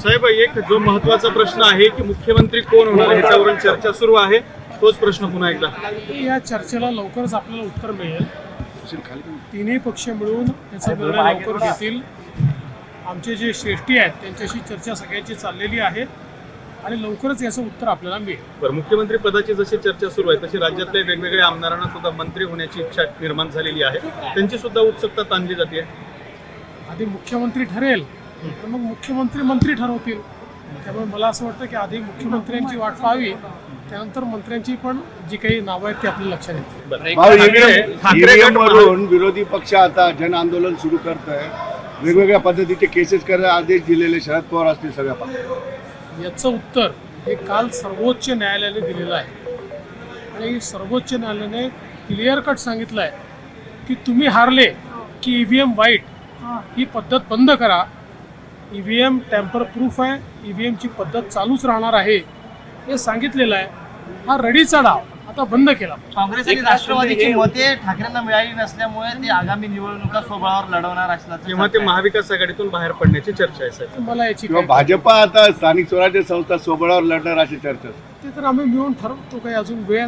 साहेब, एक जो महत्त्वाचा प्रश्न आहे की मुख्यमंत्री कोण होणार ह्याच्यावरून चर्चा सुरू आहे, तोच प्रश्न पुन्हा एकदा. या चर्चेला लवकरच आपल्याला उत्तर मिळेल. तिन्ही पक्ष मिळून याचा निर्णय लवकर घेतील. आमचे जे श्रेष्ठी आहेत त्यांच्याशी चर्चा सगळ्यांची चाललेली आहे आणि लवकरच याचं उत्तर आपल्याला मिळेल. बरं, मुख्यमंत्री पदाची जशी चर्चा सुरू आहे तशी राज्यातल्या वेगवेगळ्या आमदारांना सुद्धा मंत्री होण्याची इच्छा निर्माण झालेली आहे, त्यांची सुद्धा उत्सुकता ताणली जाते. आधी मुख्यमंत्री ठरेल तर मग मुख्यमंत्री मंत्री ठरवतील. त्यामुळे मला असं वाटतं की आधी मुख्यमंत्र्यांची वाट पाहावी, त्यानंतर मंत्र्यांची पण जी काही नावं आहेत ती आपल्या लक्षात येतील. ईव्हीएमवरून विरोधी पक्ष आता जन आंदोलन सुरू करत आहे. वेगवेगळ्या पद्धतीचे केसेस करायला आदेश दिलेले शरद पवार असतील सगळ्या पक्षांना. याचं उत्तर हे काल सर्वोच्च न्यायालयाने दिलेलं आहे आणि सर्वोच्च न्यायालयाने क्लिअर कट सांगितलं आहे की तुम्ही हारले की ईव्हीएम वाईट ही पद्धत बंद करा. ईव्हीएम टॅम्पर प्रूफ आहे, ईव्हीएमची पद्धत चालूच राहणार आहे हे सांगितलेलं आहे. हा रडीचा डाव आता बंद केला. काँग्रेस आणि राष्ट्रवादीची मते ठाकरेंना मिळाली नसल्यामुळे ते आगामी निवडणुका स्वबळावर लढवणार असल्याचं किंवा ते महाविकास आघाडीतून बाहेर पडण्याची चर्चा आहे साहेब. मला याची किंवा भाजपा आता स्थानिक स्वराज्य संस्था स्वबळावर लढणार अशी चर्चा. ते तर आम्ही मिळून ठरवतो. काही अजून वेळ